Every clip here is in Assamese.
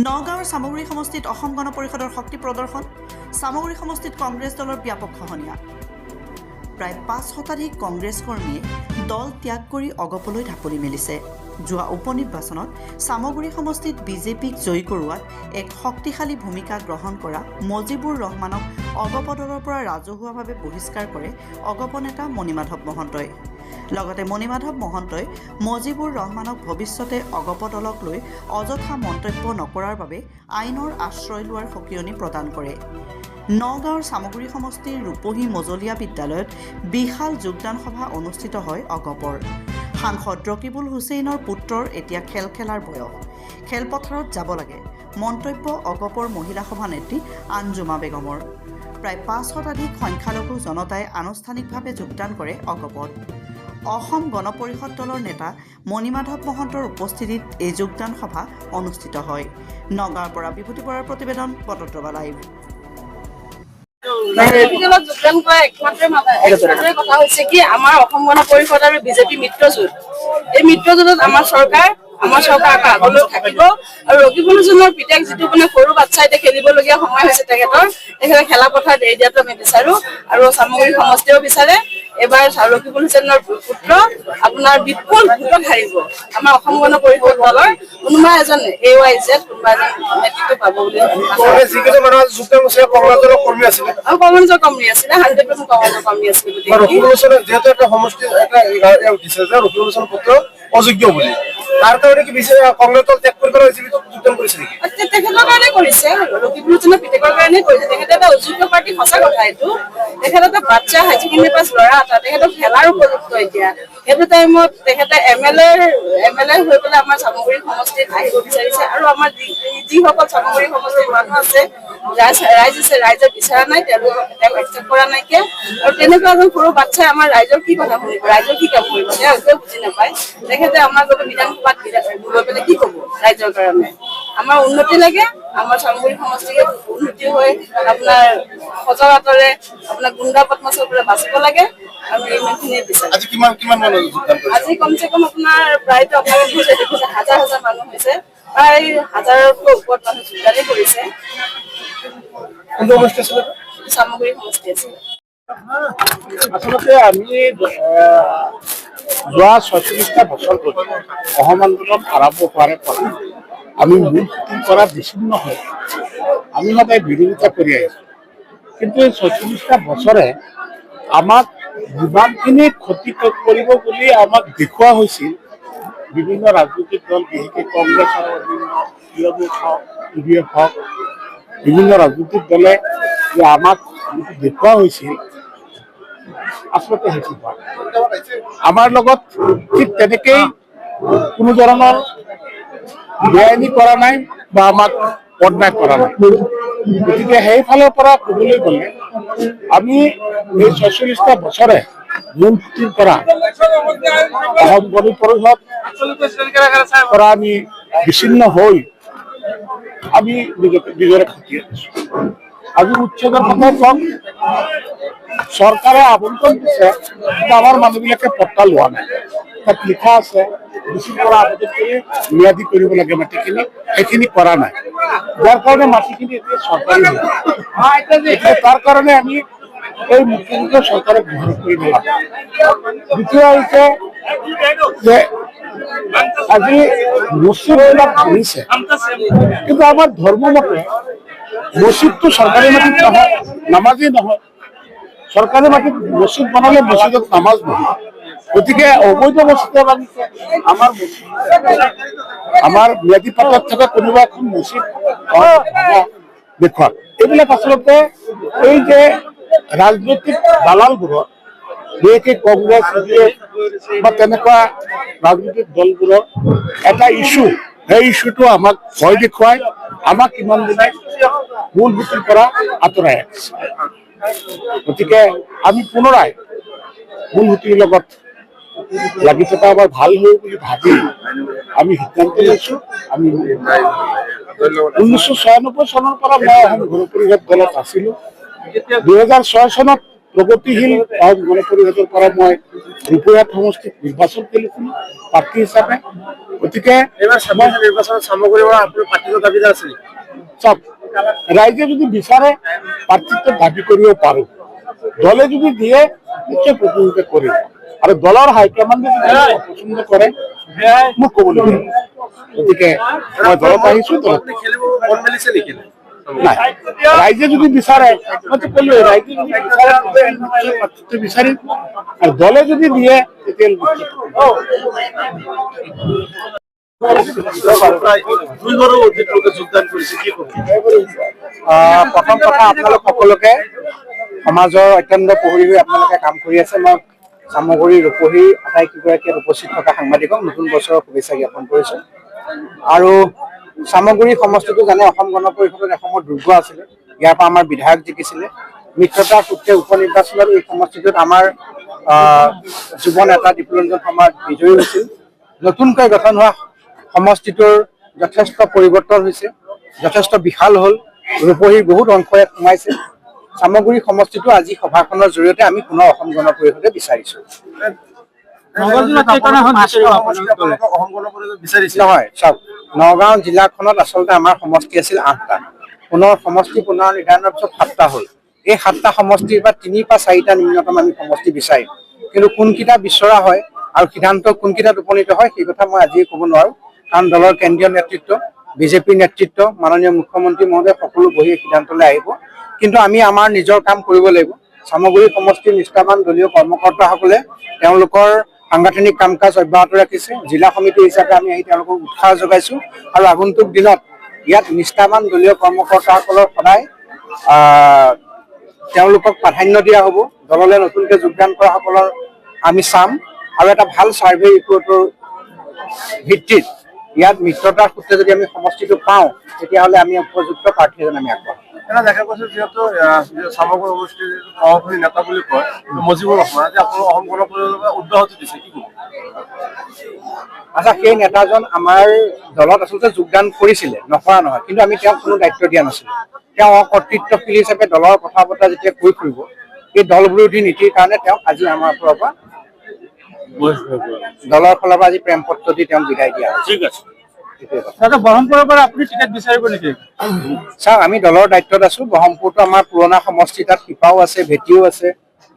নগাঁৱৰ চামগুৰি সমষ্টিত অসম গণ পৰিষদৰ শক্তি প্ৰদৰ্শন, চামগুৰি সমষ্টিত কংগ্ৰেছ দলৰ ব্যাপক খহনীয়া। প্ৰায় ৫ শতাধিক কংগ্ৰেছ কৰ্মীয়ে দল ত্যাগ কৰি অগপলৈ ঢাপলি মেলিছে। যোৱা উপনিৰ্বাচনত চামগুৰি সমষ্টিত বিজেপিক জয়ী কৰোৱাত এক শক্তিশালী ভূমিকা গ্ৰহণ কৰা মজিবুৰ ৰহমানক অগপ দলৰ পৰা ৰাজহুৱাভাৱে বহিষ্কাৰ কৰে অগপ নেতা মণিমাধৱ মহন্তই। লগতে মণিমাধৱ মহন্তই মজিবুৰ ৰহমানক ভৱিষ্যতে অগপ দলক লৈ অযথা মন্তব্য নকৰাৰ বাবে আইনৰ আশ্ৰয় লোৱাৰ সকিয়নি প্ৰদান কৰে। নগাঁৱৰ চামগুৰি সমষ্টিৰ ৰূপহী মজলীয়া বিদ্যালয়ত বিশাল যোগদান সভা অনুষ্ঠিত হয় অগপৰ। সাংসদ ৰকিবুল হুছেইনৰ পুত্ৰৰ এতিয়া খেল খেলাৰ বয়স, খেলপথাৰত যাব লাগে মন্তব্য অগপৰ মহিলা সভানেত্ৰী আঞ্জুমা বেগমৰ। প্ৰায় ৫ শতাধিক সংখ্যালঘু জনতাই আনুষ্ঠানিকভাৱে যোগদান কৰে অগপত। অসম গণ পৰিষদ দলৰ নেতা মণিমাধৱ মহন্তৰ উপস্থিতিত এই যোগদান সভা অনুষ্ঠিত হয়। নগাঁৱৰ পৰা বিভূতি বৰাৰ প্ৰতিবেদন, বটদ্ৰৱা লাইভ। যোগদান কৰা একমাত্ৰ কথা হৈছে কি আমাৰ অসম গণ পৰিষদ আৰু বিজেপি মিত্ৰজোঁট। এই মিত্ৰজোঁটত আমাৰ চৰকাৰ আগলৈ থাকিব আৰু ৰকিবুল হুছেইনৰ পিতেক যিটো মানে সৰু বাচ্ছা এতিয়া খেলিবলগীয়া সময় হৈছে তেখেতে খেলা পথাৰত এৰি দিয়াটো আমি বিচাৰো আৰু চামগুৰি সমষ্টিও বিচাৰে। এবাৰ ৰকিবুল হুছেইনৰ পুত্ৰ আপোনাৰ বিপুল ভোটত হাৰিব। আমাৰ অসম গণ পৰিষদ দলৰ কোনোবা এজন AYZ কোনোবা এজন নেতৃত্ব পাব বুলি কংগ্ৰেছৰ কৰ্মী আছিলে 100% কৰ্মী আছিলে। ৰকিবুল হুছেইনে যিহেতু এটা সমষ্টি এটা উঠিছে যে ৰকিবুল হুছেইনৰ পুত্ৰ অযোগ্য বুলি, তাৰ কাৰণে কি কংগ্ৰেছ দল ত্যাগ কৰিব যোগদান কৰিছে নেকি? তেখেতৰ কাৰণে কৰিছে, ৰকিবুল হুছেইনৰ পিতেকৰ কাৰণে কৰিছে। তেখেতে এটা অযোগ্য পাৰ্টি, সঁচা কথা এইটো। তেখেত এটা বাচ্চা হাই ছেকেণ্ডেৰী পাছ ল'ৰা এটা, তেখেতক খেলাৰ উপযুক্ত এতিয়া। সেইটো টাইমত তেখেতে MLA হৈ পেলাই আমাৰ চামগুৰি সমষ্টিত আহিব বিচাৰিছে আৰু আমাৰ যিসকল চামগুৰি সমষ্টিৰ মানুহ আছে, ৰাইজে বিচৰা নাই, তেওঁলোক একচেপ্ট কৰা নাইকিয়া। আৰু তেনেকুৱা এজন সৰু বাচ্ছাই আমাৰ ৰাইজৰ কি কথা শুনিব, ৰাইজৰ কি কাম কৰিব, তেওঁ একোৱে বুজি নাপায়। তেখেতে আমাৰ লগত বিধানসভাত গৈ পেলাই কি ক'ব ৰাইজৰ কাৰণে। আমাৰ উন্নতি লাগে, আমাৰ চামগুৰি সমষ্টিকে উন্নতি হৈ আপোনাৰ সজাগতাৰে আপোনাৰ গুণ্ডা পদ্মাছৰ পৰা বাচিব লাগে। আমি ইমানখিনিয়ে বিচাৰো। আজি কমচে কম আপোনাৰ প্ৰায়তো আপোনালোকে দেখিছে হাজাৰ হাজাৰ মানুহ হৈছে, প্ৰায় 1000তকৈ ওপৰত মানুহ যোগদানেই কৰিছে। চামগুৰি সমষ্টি আছিলে। আচলতে আমি যোৱা 46টা বছৰ ধৰি অসম আন্দোলন আৰম্ভ হোৱাৰ পৰা আমি মূল সুঁতিৰ পৰা বিচ্ছিন্ন হৈ আমি সদায় বিৰোধিতা কৰি আহিছোঁ। কিন্তু এই 46টা বছৰে আমাক যিমানখিনি ক্ষতি কৰিব বুলি আমাক দেখুওৱা হৈছিল, বিভিন্ন ৰাজনৈতিক দল বিশেষকৈ কংগ্ৰেছ হওক, তৃণমূল হওক, UDF হওক, বিভিন্ন ৰাজনৈতিক দলে যে আমাক দেখুওৱা হৈছিল আচলতে সেইটো হয়। আমাৰ লগত ঠিক তেনেকেই কোনো ধৰণৰ বেআইনী কৰা নাই বা আমাক অন্যায় কৰা নাই। গতিকে সেইফালৰ পৰা ক'বলৈ গ'লে আমি এই 46টা বছৰে মূল সুঁতিৰ পৰা অসম গণ পৰিষদ পৰা আমি বিচ্ছিন্ন হৈ আমি নিজৰে ক্ষতি আনিছোঁ। আজি উচ্ছেদৰ কথা কম, চৰকাৰে আবণ্টন দিছে, কিন্তু আমাৰ মানুহবিলাকে পট্টা লোৱা নাই। তাত লিখা আছে মিচিং পৰা আবেদন কৰি ম্যাদী কৰিব লাগে মাটিখিনি, সেইখিনি কৰা নাই। যাৰ কাৰণে মাটিখিনি এতিয়া চৰকাৰী নহয়। তাৰ কাৰণে আমি এই মুখ্যমন্ত্ৰী চৰকাৰক গুহাৰি কৰিব লাগে। দ্বিতীয় হৈছে যে আজি মছজিদবিলাক ভাঙিছে, কিন্তু আমাৰ ধৰ্ম মতে মছজিদটো চৰকাৰী মাটিত নহয়, নামাজেই নহয়। চৰকাৰী মাটিত মছজিদ বনালে মছজিদত নামাজ নহয়। গতিকে অবৈধ মছজিদে ভাঙিছে আমাৰ ম্যাদী পাত্ৰত থকা কোনোবা এখন মছজিদ দেখুৱাক। এইবিলাক আচলতে এই যে ৰাজনৈতিক দালালবোৰৰ, বিশেষকৈ কংগ্ৰেছ বা তেনেকুৱা ৰাজনৈতিক দলবোৰৰ এটা ইছ্যু, সেই ইছ্যুটো আমাক ভয় দেখুৱাই আমাক ইমান দিনে মূল সুঁতিৰ পৰা আঁতৰাই আনিছে। গতিকে আমি পুনৰাই মূল সুঁতিৰ লগত লাগি থকা আমাৰ ভাল হ'ব বুলি ভাবি আমি সিদ্ধান্ত লৈছোঁ। আমি 1996 চনৰ পৰা মই অসম গণ পৰিষদ দলত আছিলোঁ। 2006 চনত প্ৰগতিশীল অসম গণ পৰিষদৰ পৰা মই ৰূপৈহাট সমষ্টিত নিৰ্বাচন কৰিছিলোঁ প্ৰাৰ্থী হিচাপে। গতিকে এইবাৰ 26 নিৰ্বাচনত চামগুৰি পৰা আপোনাৰ প্ৰাৰ্থিত্ব দাবীদাৰ আছে নেকি? চাওক, ৰাইজে যদি বিচাৰে প্ৰাৰ্থিত্ব দাবী কৰিব পাৰো, দলে যদি দিয়ে নিশ্চয় প্ৰতিযোগিতা কৰিম, আৰু দলৰ হাইকমাণ্ডে যদি পচন্দ কৰে মোক ক'ব লাগিব। গতিকে মই দলত আহিছো, দলত আপুনি খেলিব মন মেলিছে নেকি? নাই, ৰাইজে যদি বিচাৰে মইতো ক'লোৱে, ৰাইজে যদি বিচাৰে নিশ্চয় প্ৰাৰ্থিত্ব বিচাৰিম, আৰু দলে যদি দিয়ে তেতিয়া প্ৰায় 200ৰো অধিক লোকে যোগদান কৰিছে, কি ক'ব? প্ৰথম কথা, আপোনালোক সকলোকে সমাজৰ অত্যন্ত প্ৰহৰী হৈ আপোনালোকে কাম কৰি আছে। মই চামগুৰি ৰূপহী আটাইকেইগৰাকী উপস্থিত থকা সাংবাদিকক নতুন বছৰৰ শুভেচ্ছা জ্ঞাপন কৰিছো। আৰু চামগুৰি সমষ্টিটো জানে অসম গণ পৰিষদত এসময়ত দুৰ্গ আছিলে, ইয়াৰ পৰা আমাৰ বিধায়ক জিকিছিলে। মিত্ৰতাৰ সূত্ৰে উপ নিৰ্বাচনত এই সমষ্টিটোত আমাৰ যুৱ নেতা দীপৰঞ্জন শৰ্মা বিজয়ী হৈছিল। নতুনকৈ গঠন হোৱা সমষ্টিটোৰ যথেষ্ট পৰিৱৰ্তন হৈছে, যথেষ্ট বিশাল হ'ল, ৰূপহীৰ বহুত অংশ ইয়াত সোমাইছে। চামগুৰি সমষ্টিটো আজি সভাখনৰ জৰিয়তে আমি পুনৰ অসম গণ পৰিষদে বিচাৰিছো। নহয়, চাওক, নগাঁও জিলাখনত আচলতে আমাৰ সমষ্টি আছিল 8টা, পুনৰ সমষ্টি পুনৰ নিৰ্ধাৰণৰ পিছত 7টা হ'ল। এই 7টা সমষ্টিৰ পৰা 3 বা 4টা ন্যূনতম আমি সমষ্টি বিচাৰিম, কিন্তু কোনকেইটা বিচৰা হয় আৰু সিদ্ধান্ত কোনকেইটাত উপনীত হয় সেই কথা মই আজিয়ে ক'ব নোৱাৰো, কাৰণ দলৰ কেন্দ্ৰীয় নেতৃত্ব, বিজেপিৰ নেতৃত্ব, মাননীয় মুখ্যমন্ত্ৰী মহোদয় সকলো বহি সিদ্ধান্তলৈ আহিব। কিন্তু আমি আমাৰ নিজৰ কাম কৰিব লাগিব। চামগুৰি সমষ্টিৰ নিষ্ঠাবান দলীয় কৰ্মকৰ্তাসকলে তেওঁলোকৰ সাংগঠনিক কাম কাজ অব্যাহত ৰাখিছে। জিলা সমিতি হিচাপে আমি আহি তেওঁলোকক উৎসাহ যোগাইছো, আৰু আগন্তুক দিনত ইয়াত নিষ্ঠাবান দলীয় কৰ্মকৰ্তাসকলৰ সদায় তেওঁলোকক প্ৰাধান্য দিয়া হ'ব। দললৈ নতুনকৈ যোগদান কৰা সকলৰ আমি চাম, আৰু এটা ভাল চাৰ্ভে ৰিপৰ্টৰ ভিত্তিত ইয়াত মিত্ৰতাৰ সূত্ৰে যদি আমি সমষ্টিটো পাওঁ, তেতিয়াহ'লে আমি উপযুক্ত প্ৰাৰ্থী এজন আমি আগবঢ়াম। এটা দেখা গৈছে, যিহেতু চামগুৰি সমষ্টিৰ সভাপতি নেতা বুলি কয় মজিবুৰ ৰহমান, আজি আপোনাৰ অসম গণ পৰিষদৰ অব্যাহতি দিছে, কি ক'ব? আচ্ছা, সেই নেতাজন আমাৰ দলত আচলতে যোগদান কৰিছিলে, নকৰা নহয়, কিন্তু আমি তেওঁক কোনো দায়িত্ব দিয়া নাছিলো। তেওঁ অকৰ্তৃত্বশীল হিচাপে দলৰ কথা বতৰা যেতিয়া কৈ ফুৰিব, এই দল বিৰোধী নীতিৰ কাৰণে তেওঁক আজি আমাৰ ফালৰ পৰা দলৰ ফালৰ পৰা আজি প্ৰেম পত্ৰ দি তেওঁক বিদায় দিয়া হৈছে। ঠিক আছে। ব্ৰহ্মপুৰৰ পৰা আপুনি টিকেট বিচাৰিব নেকি? চাওক, আমি দলৰ দায়িত্বত আছো। ব্ৰহ্মপুৰটো আমাৰ পুৰণা সমষ্টি, তাত শিপাও আছে, ভেটিও আছে,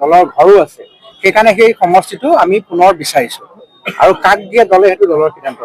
দলৰ ঘৰো আছে। সেইকাৰণে সেই সমষ্টিটো আমি পুনৰ বিচাৰিছো, আৰু কাক দিয়ে দলে সেইটো দলৰ সিদ্ধান্ত।